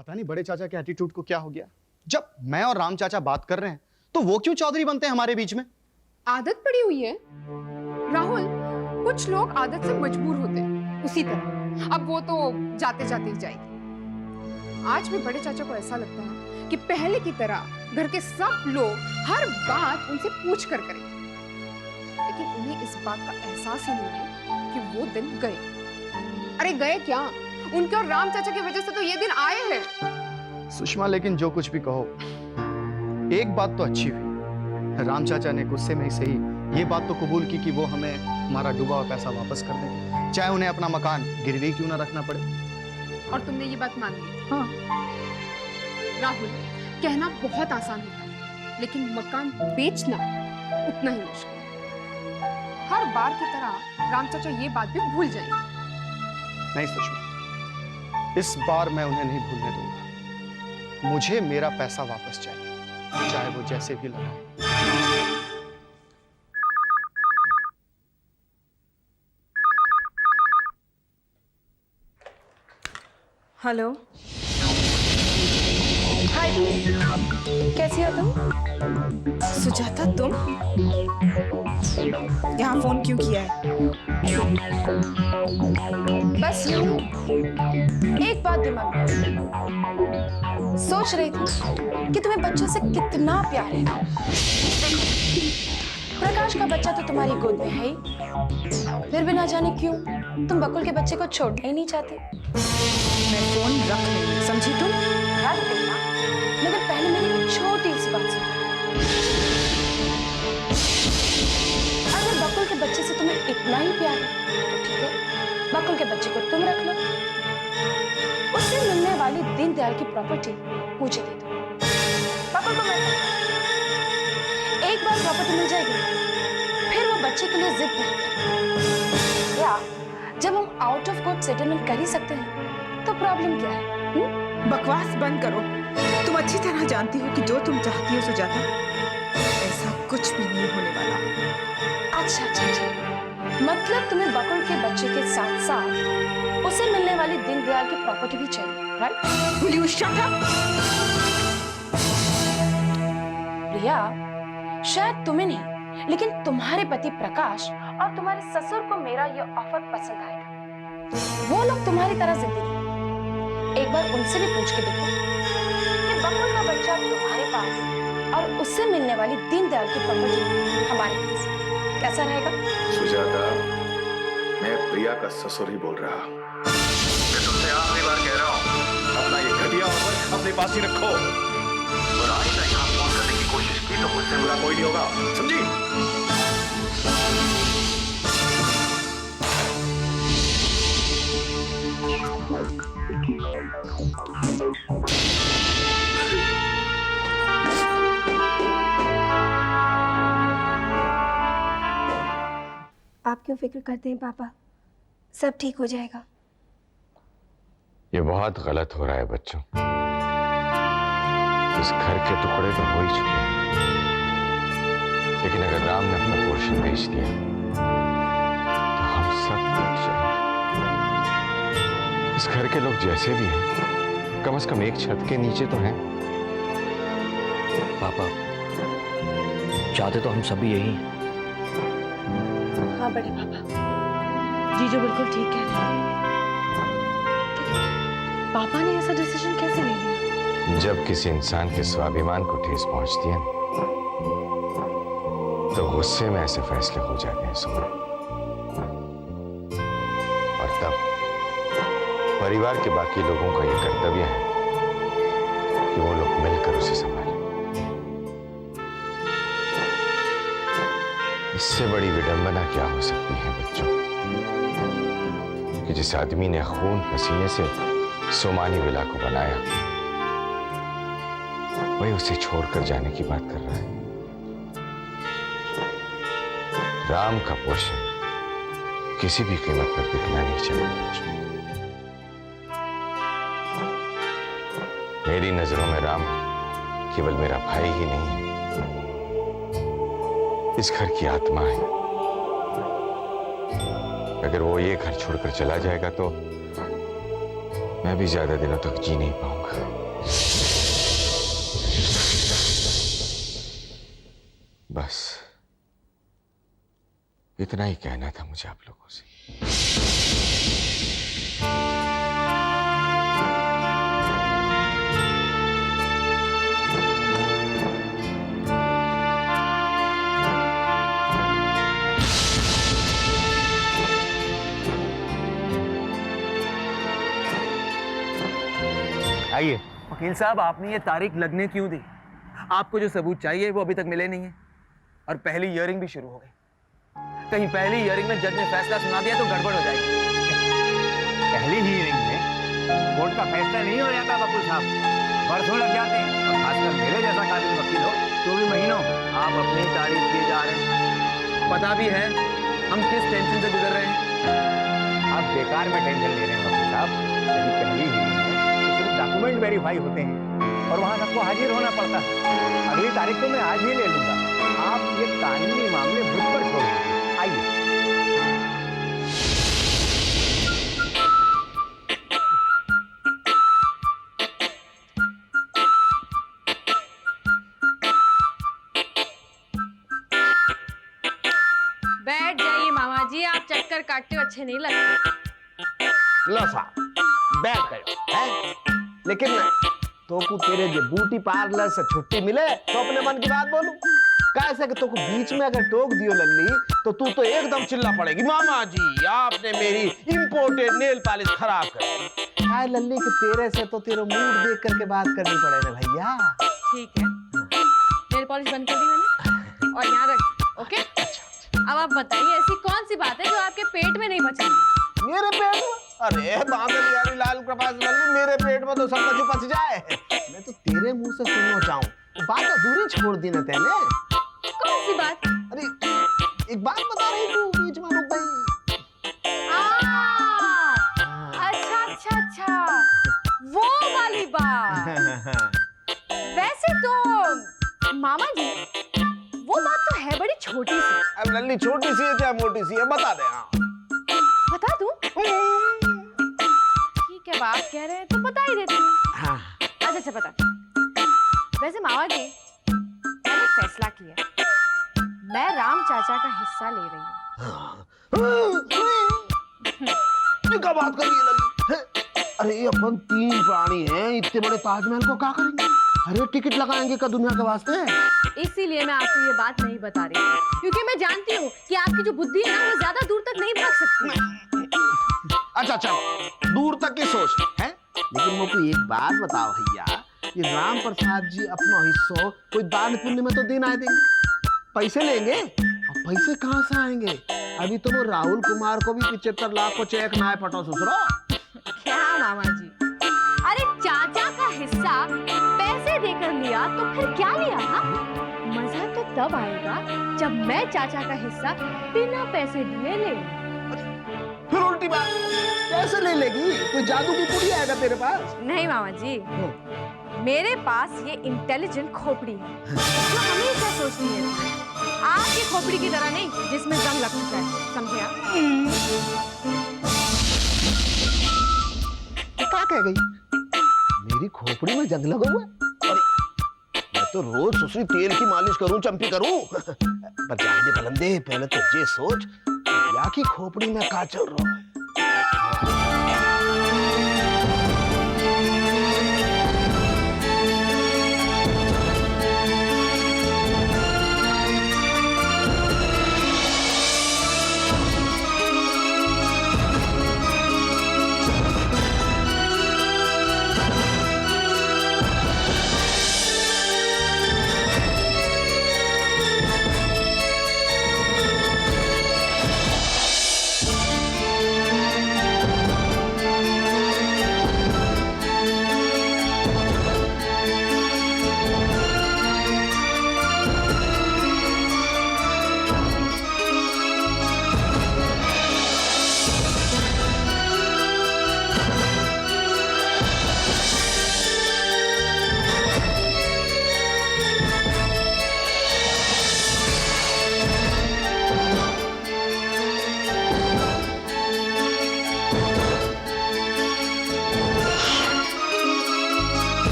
पता नहीं बड़े चाचा के एटीट्यूड को क्या हो गया। जब मैं और राम चाचा बात कर रहे हैं तो वो क्यों चौधरी बनते हैं हमारे बीच में। आदत पड़ी हुई है राहुल, कुछ लोग आदत से मजबूर होते हैं उसी तरह। अब वो तो जाते जाते ही जाएगी। आज भी बड़े चाचा को ऐसा लगता है कि पहले की तरह घर के सब लोग हर बात उनसे पूछ कर करें, लेकिन उन्हें इस बात का एहसास ही नहीं है कि वो दिन गए। अरे गए क्या, उनके और राम चाचा की वजह से तो ये दिन आए हैं। सुषमा, लेकिन जो कुछ भी कहो, एक बात तो अच्छी हुई, राम चाचा ने गुस्से में ही सही ये बात तो कबूल की कि वो हमें हमारा डूबा हुआ पैसा वापस कर देंगे, चाहे उन्हें अपना मकान गिरवी क्यों ना रखना पड़े। और तुमने ये बात मान ली? हाँ। राहुल, कहना बहुत आसान होता है, लेकिन मकान बेचना उतना ही मुश्किल। हर बार की तरह राम चाचा ये बात भी भूल जाएंगे। नहीं सुषमा, इस बार मैं उन्हें नहीं भूलने दूंगा। मुझे मेरा पैसा वापस चाहिए, चाहे वो जैसे भी लगा। हेलो, हाय, कैसी हो तुम? सुजाता, तुम यहाँ फोन क्यों किया है? बस यूं एक बात दिमाग में, सोच रही थी कि तुम्हें बच्चों से कितना प्यार है। प्रकाश का बच्चा तो तुम्हारी गोद में है ही, फिर भी ना जाने क्यों तुम बकुल के बच्चे को छोड़ना ही नहीं चाहते। मैं फोन रख लूंगी, समझी तुम? रख देना, मगर पहले मेरी छोटी सी बात सुनो। अगर बकुल के बच्चे से तुम्हें इतना ही प्यार है तो ठीक है, बकुल के बच्चे को तुम रख लो, उससे मिलने वाली दीनदयाल की प्रॉपर्टी मुझे दे दो। बकुल को मैं एक बार प्रॉपर्टी मिल जाएगी, फिर वो बच्चे के लिए जिद नहीं करेगा। या जब हम आउट ऑफ कोर्ट सेटलमेंट कर ही सकते हैं तो प्रॉब्लम क्या है? बकवास बंद करो। तुम अच्छी तरह जानती हो कि जो तुम चाहती हो सुजाता, ऐसा कुछ भी नहीं होने वाला। अच्छा अच्छा अच्छा, मतलब तुम्हें बकुल के बच्चे के साथ साथ उसे मिलने वाली दीनदयाल की प्रॉपर्टी भी चाहिए, right? Will you shut up? प्रिया, शायद तुम्हें नहीं, लेकिन तुम्हारे पति प्रकाश और तुम्हारे ससुर को मेरा यह ऑफर पसंद आएगा। वो लोग तुम्हारी तरह जिद्दी नहीं। एक बार उनसे भी पूछ के देखो कि बकुल का बच्चा तुम्हारे पास और उससे मिलने वाली दीनदयाल की प्रॉपर्टी हमारे पास, कैसा रहेगा? सुजाता, मैं प्रिया का ससुर ही बोल रहा। मैं तुमसे आखिरी बार कह रहा हूँ, अपना ये घटिया ऑफर अपने पास ही रखो। और आइंदा यहाँ फोन करने की कोशिश की तो मुझसे बुरा कोई नहीं होगा, समझी? आप क्यों फिक्र करते हैं पापा, सब ठीक हो जाएगा। ये बहुत गलत हो रहा है बच्चों। इस घर के टुकड़े तो हो ही चुके हैं, लेकिन अगर राम ने अपना पोर्शन बेच दिया तो हम सब बच जाएंगे। इस घर के लोग जैसे भी हैं, कम से कम एक छत के नीचे तो हैं। पापा, चाहते तो हम सभी यही हैं। हाँ बड़े पापा, जीजू बिल्कुल ठीक कह रहे हैं। पापा ने ऐसा डिसीजन कैसे ले लिया? जब किसी इंसान के स्वाभिमान को ठेस पहुंचती है तो गुस्से में ऐसे फैसले हो जाते हैं सुमन। और तब परिवार के बाकी लोगों का यह कर्तव्य है कि वो लोग मिलकर उसे संभालें। इससे बड़ी विडंबना क्या हो सकती है बच्चों, कि जिस आदमी ने खून पसीने से सोमानी विला को बनाया, वही उसे छोड़कर जाने की बात कर रहा है। राम का पोषण किसी भी कीमत पर बिकना नहीं चाहिए बच्चों। मेरी नजरों में राम केवल मेरा भाई ही नहीं, इस घर की आत्मा है। अगर वो ये घर छोड़कर चला जाएगा तो मैं भी ज्यादा दिनों तक जी नहीं पाऊंगा। बस इतना ही कहना था मुझे आप लोगों से। आइए। वकील साहब, आपने ये तारीख लगने क्यों दी? आपको जो सबूत चाहिए वो अभी तक मिले नहीं है और पहली हियरिंग भी शुरू हो गई। कहीं पहली हियरिंग में जज ने फैसला सुना दिया तो गड़बड़ हो जाएगी। पहली हियरिंग में कोर्ट का फैसला नहीं हो जाता वकील साहब, बरसों लग जाते हैं। और खासकर मेरे जैसा काबिल वकील हो तो भी महीनों। आप अपनी तारीफ किए जा रहे हैं, पता भी है हम किस टेंशन से गुजर रहे हैं। आप बेकार में टेंशन ले रहे हैं वकील साहब। यदि पहली हियरिंग में तो सिर्फ डॉक्यूमेंट वेरीफाई होते हैं और वहाँ सबको हाजिर होना पड़ता है। अगली तारीख तो मैं आज ही ले लूंगा। आप ये कानूनी मामले मुझ पर छोड़ दीजिए। आइए। बैठ जाइए मामा जी, आप चक्कर काटते हो अच्छे नहीं लगते। लो साहब बैठ गए हैं, लेकिन तो को तेरे जो ब्यूटी पार्लर से छुट्टी मिले तो अपने मन की बात बोलूं। कैसे कि तो को बीच में अगर टोक दियो लल्ली तो तू तो एकदम चिल्ला पड़ेगी, मामा जी आपने मेरी इंपोर्टेड नेल पॉलिश खराब कर। हाय लल्ली कि तेरे से तो तेरा मूड देख करके बात करनी पड़ेगा भैया। ठीक है, नेल पॉलिश बंद कर दी मैंने और यहाँ रख। ओके, अब आप बताइए ऐसी कौन सी बात है जो आपके पेट में नहीं बच रही? मेरे पेट में? अरे बादल यारी लाल प्रकाश लल्ली, मेरे पेट में तो सब कुछ पच जाए। मैं तो तेरे मुंह से सुनना चाहूं, बात अधूरी छोड़ दी ना तेने। कौन सी बात? अरे एक बात बता रही तू बीच में रुक गई। अच्छा अच्छा अच्छा, वो वाली बात। वैसे तो मामा जी वो बात तो है बड़ी छोटी सी। अब लल्ली छोटी सी है क्या मोटी सी है, बता दे। हाँ बता दूं? ठीक है, बात कह रहे हैं तो बता ही देती हूँ। हाँ। अच्छा अच्छा बता। वैसे मामा जी मैंने फैसला किया, मैं राम चाचा का हिस्सा ले रही हूँ। ये क्या बात कर रही है लल्ली? अरे अपन 3 प्राणी हैं, इतने बड़े ताजमहल को क्या करेंगे? अरे टिकट लगाएंगे का दुनिया के वास्ते। इसीलिए मैं आपको ये बात नहीं बता रही हूँ, क्योंकि मैं जानती हूँ कि आपकी जो बुद्धि है ना वो ज्यादा दूर तक नहीं भाग सकती। अच्छा चलो दूर तक की सोच है, लेकिन मुझको एक बात बताओ भैया, ये राम प्रसाद जी अपना हिस्सा कोई दान पुण्य में तो दिन आए देंगे, पैसे लेंगे और पैसे कहाँ से आएंगे? अभी तो वो राहुल कुमार को भी 75 लाख को चेक ना पटो ससुरो। क्या मामा जी, अरे चाचा का हिस्सा पैसे देकर लिया तो फिर क्या लिया? हाँ, मजा तो तब आएगा जब मैं चाचा का हिस्सा बिना पैसे दिए ले लूं। फिर उल्टी बात, पैसे ले लेगी? कोई जादू की पुड़ी आएगा तेरे पास? नहीं मामा जी, मेरे पास ये इंटेलिजेंट खोपड़ी है जो हमेशा सोचती है, आपकी खोपड़ी की तरह नहीं जिसमें जंग लग चुका है, समझे आप? क्या कह गई? मेरी खोपड़ी में जंग लगा हुआ है? अरे मैं तो रोज ससुरी तेल की मालिश करूं, चंपी करूं। पर जाने दे बलंदे, पहले तो ये सोच या की खोपड़ी में क्या चल रहा है।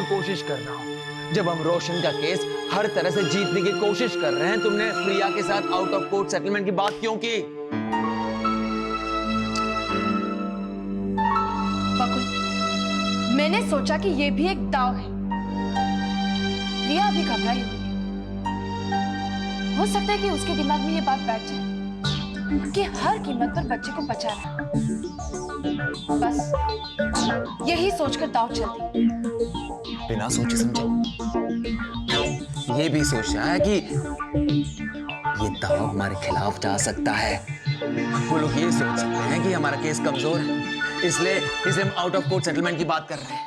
तो कोशिश कर रहा हूँ। जब हम रोशन का केस हर तरह से जीतने की कोशिश कर रहे हैं, तुमने प्रिया के साथ आउट ऑफ कोर्ट सेटलमेंट की बात क्यों की? बकुल, मैंने सोचा कि ये भी एक दाव है। प्रिया अभी घबराई हुई है। हो सकता है कि उसके दिमाग में ये बात बैठ जाए कि हर कीमत पर बच्चे को बचाना। बस यही सोचकर दाव चलती। बिना सोचे समझे ये भी सोच रहा है कि ये दाव हमारे खिलाफ जा सकता है। वो लोग ये सोच सकते हैं कि हमारा केस कमजोर है, इसलिए हम आउट ऑफ कोर्ट सेटलमेंट की बात कर रहे हैं।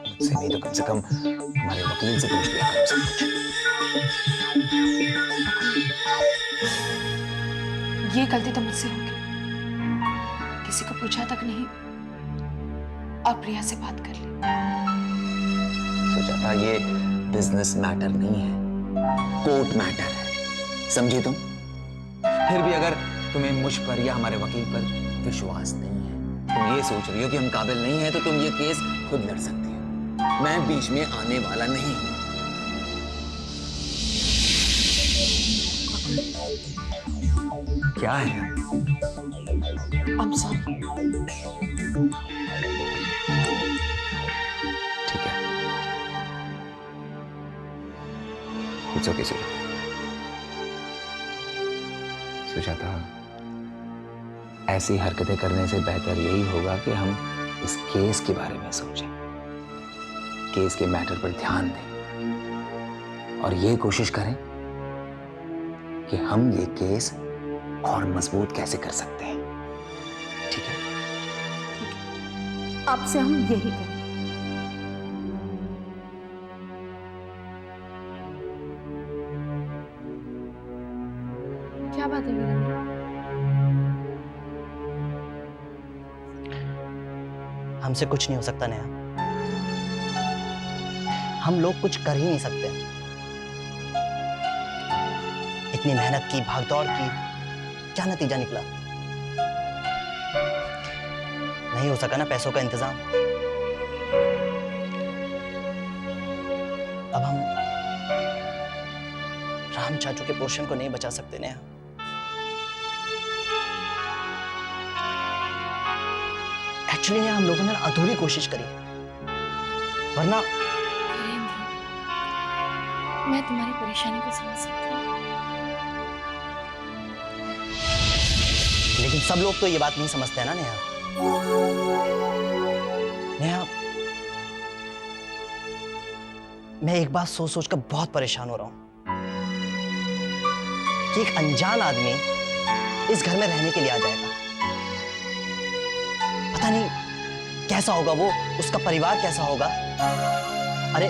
मुझसे नहीं तो कम से कम हमारे वकील से पूछ लिया करो सब कुछ। ये गलती तो मुझसे होगी। किसी को पूछा तक नहीं और प्रिया से बात कर ली। सोचा था ये बिजनेस मैटर नहीं है, कोर्ट मैटर है, समझी तुम? फिर भी अगर तुम्हें मुझ पर या हमारे वकील पर विश्वास नहीं है, तुम ये सोच रही हो कि हम काबिल नहीं है, तो तुम ये केस खुद लड़ सकती हो। मैं बीच में आने वाला नहीं हूं। क्या है? I'm sorry। ठीक है, इट्स ओके। सोचा था ऐसी हरकतें करने से बेहतर यही होगा कि हम इस केस के बारे में सोचें, केस के मैटर पर ध्यान दें और ये कोशिश करें कि हम ये केस और मजबूत कैसे कर सकते हैं। ठीक है? आपसे हम यही करें। क्या बात है वीरेंद्र? हमसे कुछ नहीं हो सकता नेहा। हम लोग कुछ कर ही नहीं सकते। इतनी मेहनत की, भागदौड़ की, क्या नतीजा निकला? नहीं हो सका ना पैसों का इंतजाम। अब हम राम चाचू के पोर्शन को नहीं बचा सकते नेहा। एक्चुअली नेहा, हम लोगों ने अधूरी कोशिश करी, वरना मैं तुम्हारी परेशानी को समझ सकती हूँ, लेकिन सब लोग तो ये बात नहीं समझते हैं ना नेहा। नेहा, मैं एक बात सोच सोच कर बहुत परेशान हो रहा हूं कि एक अनजान आदमी इस घर में रहने के लिए आ जाएगा। पता नहीं कैसा होगा वो, उसका परिवार कैसा होगा। अरे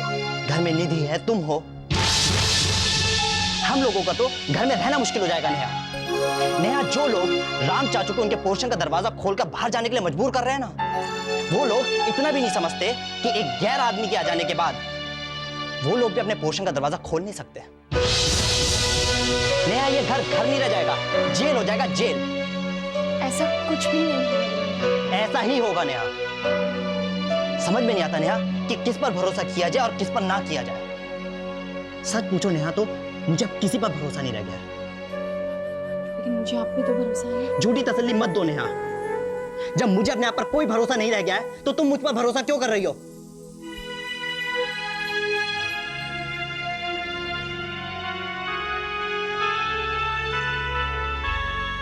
घर में निधि है, तुम हो, हम लोगों का तो घर में रहना मुश्किल हो जाएगा नेहा। नेहा, जो लोग राम चाचू को उनके पोर्शन का दरवाजा खोलकर बाहर जाने के लिए मजबूर कर रहे हैं ना, वो लोग इतना भी नहीं समझते कि एक गैर आदमी के आ जाने के बाद वो लोग भी अपने पोर्शन का दरवाजा खोल नहीं सकते। नेहा, ये घर घर नहीं रह जाएगा, जेल हो जाएगा, जेल। ऐसा कुछ भी नहीं। ऐसा ही होगा नेहा। समझ में नहीं आता नेहा कि किस पर भरोसा किया जाए और किस पर ना किया जाए। सच पूछो नेहा, तो मुझे अब किसी पर भरोसा नहीं रह गया। लेकिन मुझे आप पे तो भरोसा है। झूठी तसल्ली मत दो नेहा। जब मुझे अपने आप पर कोई भरोसा नहीं रह गया है, तो तुम मुझ पर भरोसा क्यों कर रही हो?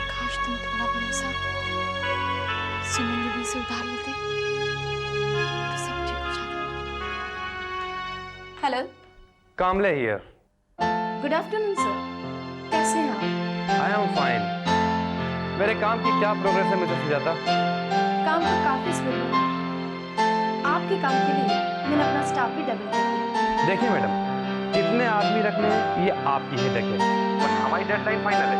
काश तुम थोड़ा भरोसा सुमन दीदी से उधार लेते तो सब ठीक हो जाता। Hello, Kamle here. Good afternoon sir, कैसे हैं आप? I am fine. मेरे काम की क्या प्रोग्रेस है मुझे सुझाता? काम तो काफी स्लो है। आपके काम के लिए मैंने अपना स्टाफ भी डबल कर दिया। देखिए मैडम, कितने आदमी रखने हैं ये आपकी हेडेक है, बट हमारी डेडलाइन फाइनल है।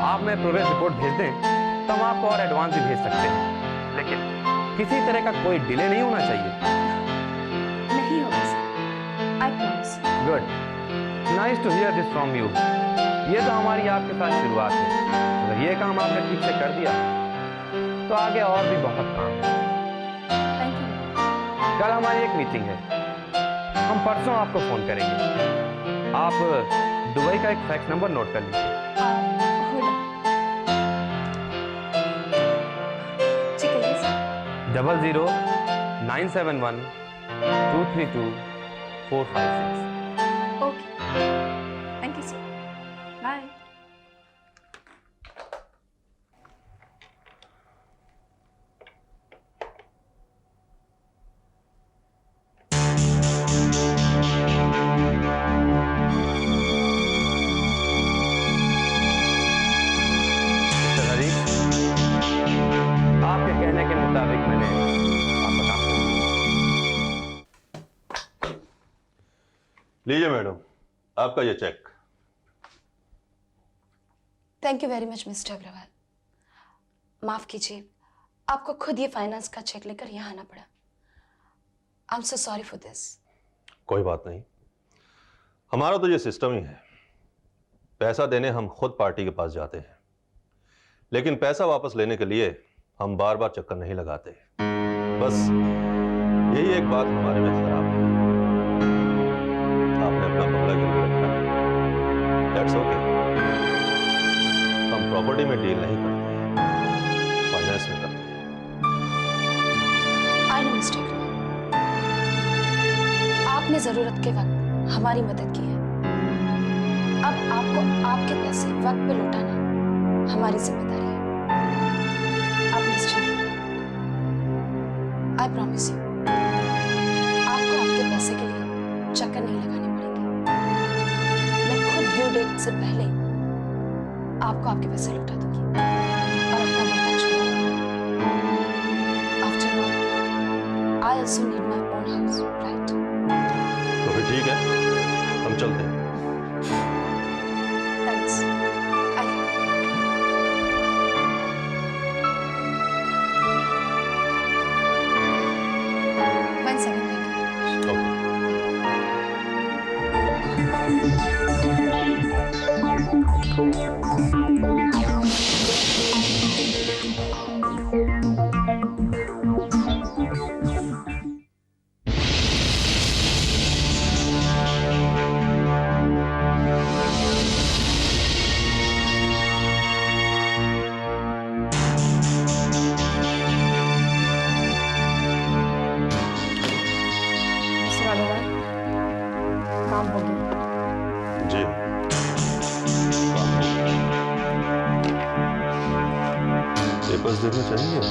आप में प्रोग्रेस रिपोर्ट भेज दें तो हम आपको और एडवांस भी भेज सकते हैं, लेकिन किसी तरह का कोई डिले नहीं होना चाहिए। नहीं होगा sir, I promise. Good, nice to hear this from you. ये तो हमारी आपके साथ शुरुआत है। अगर ये काम आपने ठीक से कर दिया तो आगे और भी बहुत काम है। कल हमारी एक मीटिंग है, हम परसों आपको फोन करेंगे। आप दुबई का एक फैक्स नंबर नोट कर लीजिए। hold on. जी कहिए sir. 009712322456। Okay, thank you sir, bye. Mister Harish, आपके कहने के मुताबिक मैंने आपका काम कर दिया। लीजिए मैडम, आपका ये cheque. Thank you very much mister Agarwal. माफ कीजिए, आपको खुद ये फाइनेंस का चेक लेकर यहाँ आना पड़ा। I am so sorry for this. कोई बात नहीं, हमारा तो ये सिस्टम ही है। पैसा देने हम खुद पार्टी के पास जाते हैं, लेकिन पैसा वापस लेने के लिए हम बार बार चक्कर नहीं लगाते। बस यही एक बात हमारे में खराब है। आपने अपना बंगला गिरवी रखा है, दैट्स ओके। हम प्रॉपर्टी में डील नहीं करते, फाइनेंस में करते हैं। आई नो मिस्टर अग्रवाल, आपने जरूरत के वक्त हमारी मदद की है। अब आपको आपके पैसे वक्त पे लौटाना हमारी जिम्मेदारी है। आप निश्चिंत रहिए। आई प्रॉमिस यू, आपको आपके पैसे के लिए चक्कर नहीं लगाने पड़ेंगे। मैं खुद ड्यू डेट से पहले आपको आपके पैसे लौटा दूंगी और अपना बंगला छोड़ूंगी। After all, I also need my own house, right? तो फिर ठीक है, हम चलते हैं। Thanks. One second, thank you. Okay. Mister Agarwal, काम हो गया। जी, पेपर्स देखना चाहेंगे?